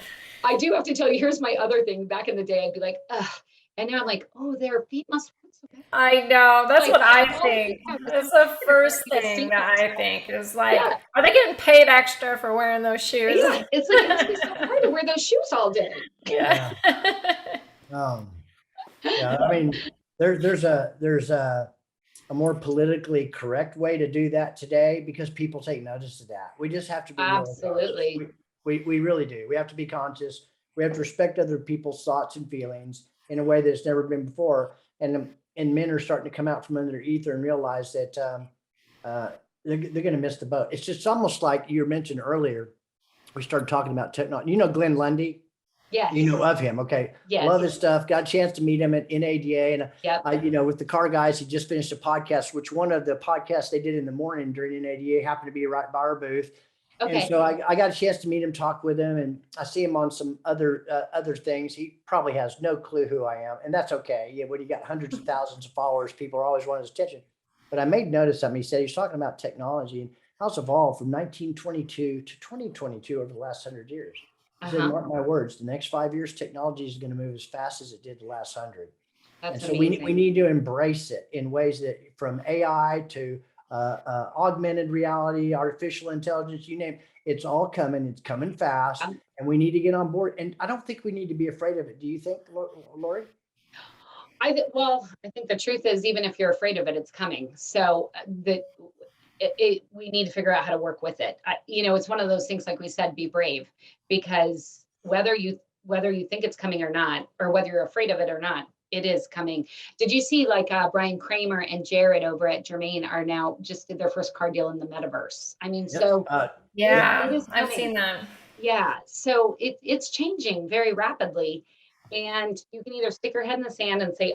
I do have to tell you, here's my other thing. Back in the day, I'd be like, ugh. And now I'm like, oh, their feet must look so good. I know. That's what I think. That's the first thing that I think is like, are they getting paid extra for wearing those shoes? Yeah, it's like, it must be so hard to wear those shoes all day. Yeah. I mean, there's a more politically correct way to do that today because people take notice of that. We just have to be absolutely. We really do. We have to be conscious. We have to respect other people's thoughts and feelings in a way that's never been before. And men are starting to come out from under their ether and realize that they're going to miss the boat. It's just almost like you mentioned earlier. We started talking about technology. You know Glenn Lundy? Yes. You know of him. Okay. Yes. Love his stuff. Got a chance to meet him at NADA. And with the car guys, he just finished a podcast, which one of the podcasts they did in the morning during NADA happened to be right by our booth. Okay. And so I got a chance to meet him, talk with him, and I see him on some other things. He probably has no clue who I am, and that's okay. Yeah, when you got hundreds of thousands of followers, people are always wanting his attention. But I made notice of him. He said he's talking about technology and how it's evolved from 1922 to 2022 over the last 100 years. He said, mark my words, the next 5 years, technology is going to move as fast as it did the last 100. That's and so we need to embrace it in ways that from AI to augmented reality, artificial intelligence, you name it, it's all coming. It's coming fast, and we need to get on board. And I don't think we need to be afraid of it. Do you think, Laurie? I think the truth is, even if you're afraid of it, it's coming. So we need to figure out how to work with it. It's one of those things, like we said, be brave, because whether you think it's coming or not, or whether you're afraid of it or not, it is coming. Did you see Brian Kramer and Jared over at Germain are now just did their first car deal in the metaverse? I mean, so I've seen that. Yeah. So it's changing very rapidly, and you can either stick your head in the sand and say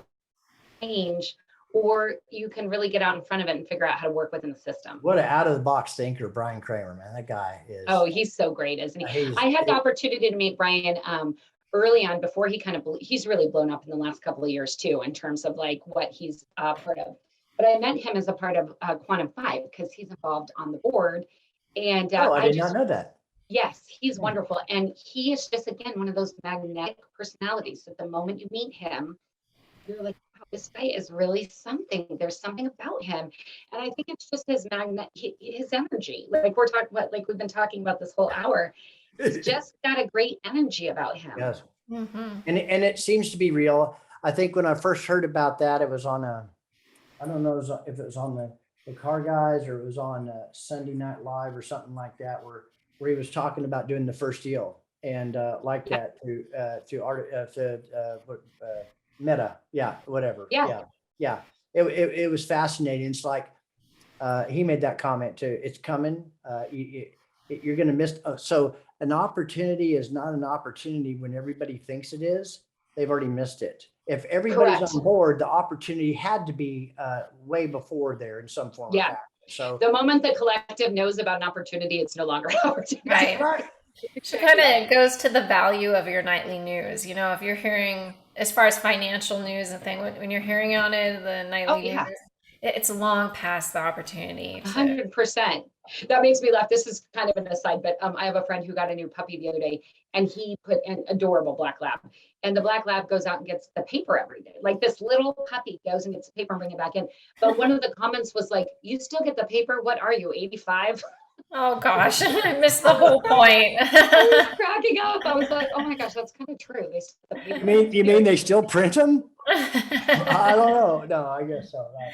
change, or you can really get out in front of it and figure out how to work within the system. What an out of the box thinker, Brian Kramer, man. That guy is. Oh, he's so great, isn't he? I had the opportunity to meet Brian early on before he's really blown up in the last couple of years too, in terms of like what he's part of. But I met him as a part of Quantum 5 because he's involved on the board. And I did not know that. Yes, he's wonderful. And he is just, again, one of those magnetic personalities. At the moment you meet him, you're like, wow, this guy is really something. There's something about him. And I think it's just his energy. Like we've been talking about this whole hour. He's just got a great energy about him. Yes. Mm-hmm. And it seems to be real. I think when I first heard about that, it was on I don't know if it was on the Car Guys or it was on Sunday Night Live or something like that, where he was talking about doing the first deal. and like that to Meta. Yeah, whatever. Yeah. Yeah. It was fascinating. It's like he made that comment too. It's coming. You're going to miss. So an opportunity is not an opportunity when everybody thinks it is. They've already missed it. If everybody's Correct. on board, the opportunity had to be way before there in some form. Yeah. Or fashion. So The moment the collective knows about an opportunity, it's no longer an opportunity. Right. So kind of goes to the value of your nightly news. You know, if you're hearing, as far as financial news and thing, when you're hearing on it, the nightly news, it's long past the opportunity. 100%. That makes me laugh. This is kind of an aside, but I have a friend who got a new puppy the other day, and he put an adorable black lab. And the black lab goes out and gets the paper every day. Like this little puppy goes and gets the paper and bring it back in. But one of the comments was like, "You still get the paper? What are you, 85?" Oh gosh, I missed the whole point. I was cracking up. I was like, "Oh my gosh, that's kind of true." They still get the paper. you mean they still print them? I don't know. No, I guess so. Right.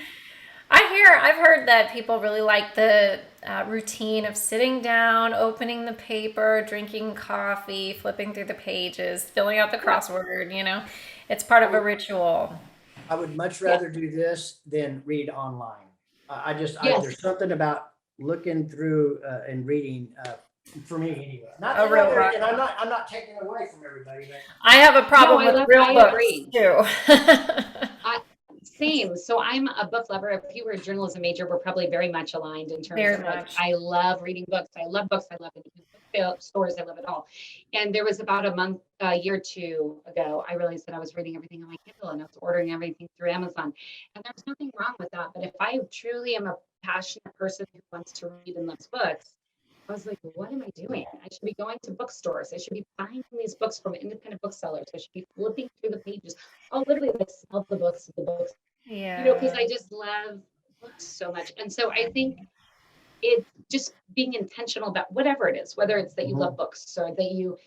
I've heard that people really like the routine of sitting down, opening the paper, drinking coffee, flipping through the pages, filling out the crossword, you know, it's part of a ritual. I would much rather do this than read online. There's something about looking through and reading for me anyway. Not A real rock. and I'm not taking it away from everybody, but I have a problem with real books agree. too. Same. So I'm a book lover. If you were a journalism major, we're probably very much aligned in terms of like, I love reading books. I love books. I love stores. I love it all. And there was about a year or two ago, I realized that I was reading everything on my Kindle and I was ordering everything through Amazon. And there's nothing wrong with that. But if I truly am a passionate person who wants to read and loves books, I was like, what am I doing? I should be going to bookstores. I should be buying these books from independent booksellers. I should be flipping through the pages. I'll literally like sell the books. Yeah. You know, because I just love books so much. And so I think it's just being intentional about whatever it is, whether it's that you love books or that you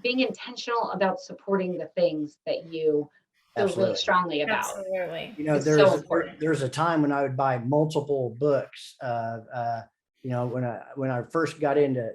being intentional about supporting the things that you feel really strongly about. Absolutely. You know, there's a time when I would buy multiple books. You know, when I first got into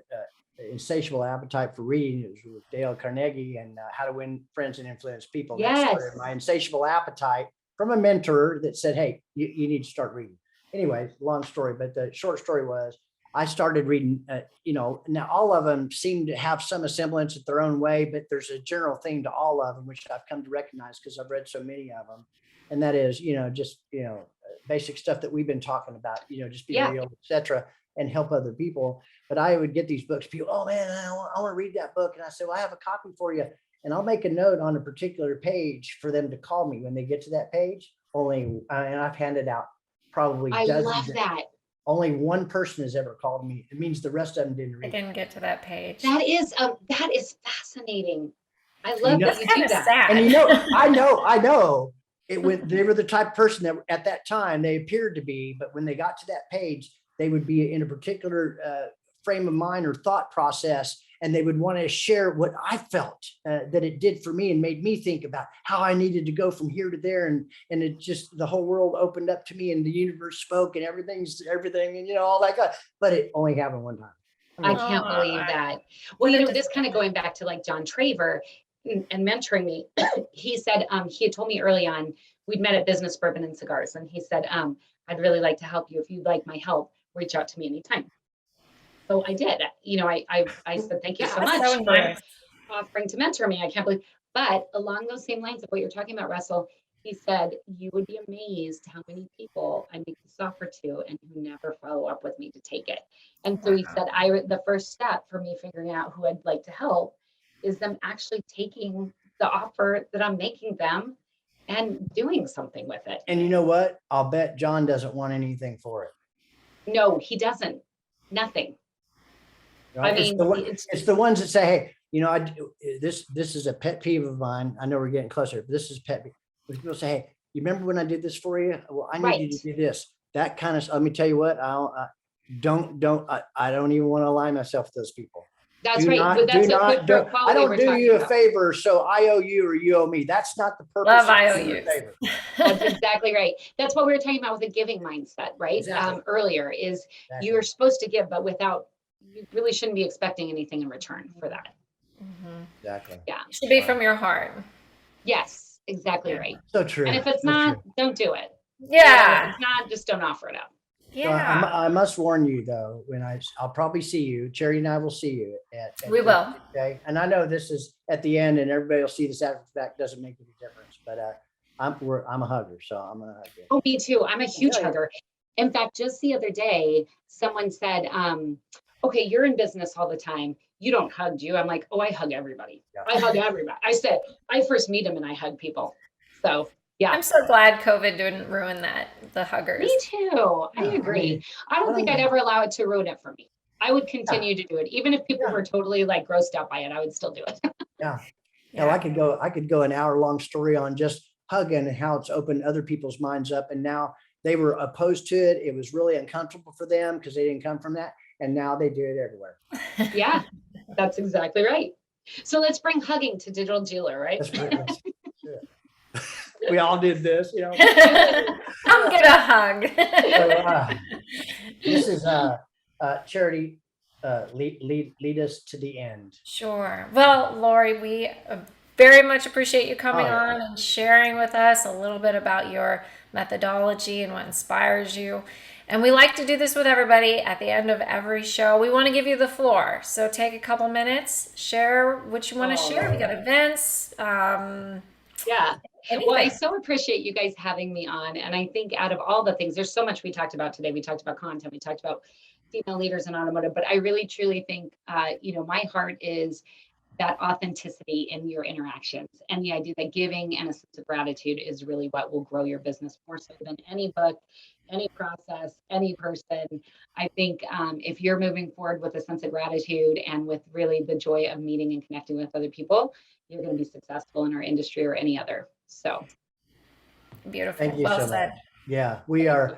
Insatiable Appetite for Reading, it was with Dale Carnegie and How to Win Friends and Influence People. Yes. That started my insatiable appetite from a mentor that said, hey, you need to start reading. Anyway, long story, but the short story was I started reading, you know, now all of them seem to have some semblance at their own way, but there's a general theme to all of them, which I've come to recognize because I've read so many of them. And that is, you know, just, you know, basic stuff that we've been talking about, you know, just be real, etc., and help other people. But I would get these books, people, oh man, I want to read that book. And I said, well, I have a copy for you. And I'll make a note on a particular page for them to call me when they get to that page. And I've handed out probably dozens. I love that. Only one person has ever called me. It means the rest of them didn't read. I didn't get to that page. That is fascinating. I love that you do that. Sad. And you know, I know. They were the type of person that at that time they appeared to be, but when they got to that page, they would be in a particular frame of mind or thought process, and they would want to share what I felt that it did for me and made me think about how I needed to go from here to there. And it just, the whole world opened up to me and the universe spoke and everything, and, you know, all that. But it only happened one time. I can't believe that. Well, you know, this kind of going back to like John Traver and mentoring me, he said, he had told me early on, we'd met at Business Bourbon and Cigars. And he said, I'd really like to help you. If you'd like my help, reach out to me anytime. So I did. You know, I said, thank you so much for offering to mentor me. I can't believe, but along those same lines of what you're talking about, Russell, he said, you would be amazed how many people I make this offer to and who never follow up with me to take it. And so he said, the first step for me figuring out who I'd like to help is them actually taking the offer that I'm making them and doing something with it. And you know what? I'll bet John doesn't want anything for it. No, he doesn't. Nothing. Right? I mean, it's the ones that say, hey, you know, this is a pet peeve of mine. I know we're getting closer, but this is pet peeve. When people say, hey, you remember when I did this for you? Well, I need you to do this. That kind of, let me tell you what, I don't even want to align myself with those people. That's right. But that's I don't do you a favor, so I owe you or you owe me. That's not the purpose. Love I owe you. That's exactly right. That's what we were talking about with the giving mindset, right? Exactly. Earlier is you're supposed to give, but you really shouldn't be expecting anything in return for that. Exactly. Yeah. It should be from your heart. Yes, exactly Yeah. right. So true. And if it's So not, true. don't do it. Yeah. If it's not, just don't offer it up. So I, Yeah. I must warn you though, I'll probably see you, Charity and I will see you at We will. Okay. And I know this is at the end and everybody will see this after the fact, doesn't make any difference, but I'm a hugger, so I'm gonna hug you. Oh, me too. I'm a huge Yeah. hugger. In fact, just the other day, someone said, okay, you're in business all the time. You don't hug, do you? I'm like, oh, I hug everybody. Yeah. I hug everybody. I said, I first meet them and I hug people. So yeah. I'm so glad COVID didn't ruin that, the huggers. Me too. I Yeah, agree. I don't think I'd ever allow it to ruin it for me. I would continue to do it. Even if people Yeah. were totally like grossed out by it, I would still do it. Yeah. Hell, I could go an hour-long story on just hugging and how it's opened other people's minds up. And now they were opposed to it. It was really uncomfortable for them because they didn't come from that. And now they do it everywhere. Yeah, that's exactly right. So let's bring hugging to Digital Jeweler, right? That's great. We all did this, you know. Come get a hug. So, this is Charity. Lead us to the end. Sure. Well, Laurie, we very much appreciate you coming Oh, yeah. on and sharing with us a little bit about your methodology and what inspires you. And we like to do this with everybody at the end of every show. We want to give you the floor. So take a couple minutes, share what you want to share. We got events. Yeah. Anything. Well, I so appreciate you guys having me on. And I think out of all the things, there's so much we talked about today. We talked about content, we talked about female leaders in automotive, but I really truly think, my heart is that authenticity in your interactions and the idea that giving and a sense of gratitude is really what will grow your business more so than any book, any process, any person. I think if you're moving forward with a sense of gratitude and with really the joy of meeting and connecting with other people, you're going to be successful in our industry or any other. So beautiful. Thank you Well so said. much. Yeah, we are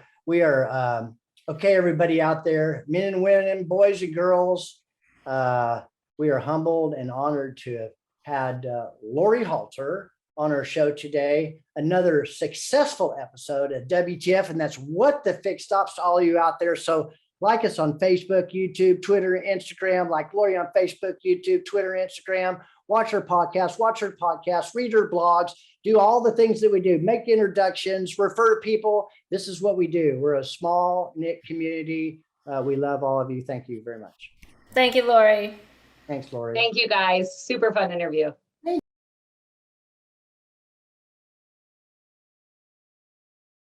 okay, everybody out there, men and women, boys and girls. We are humbled and honored to have had Laurie Halter on our show today. Another successful episode of WTF, and that's what the FixedOPS to all you out there. So like us on Facebook, YouTube, Twitter, Instagram, like Laurie on Facebook, YouTube, Twitter, Instagram. Watch her podcast, read her blogs, do all the things that we do, make introductions, refer people. This is what we do. We're a small knit community. We love all of you. Thank you very much. Thank you, Laurie. Thanks, Laurie. thank you guys. Super fun interview.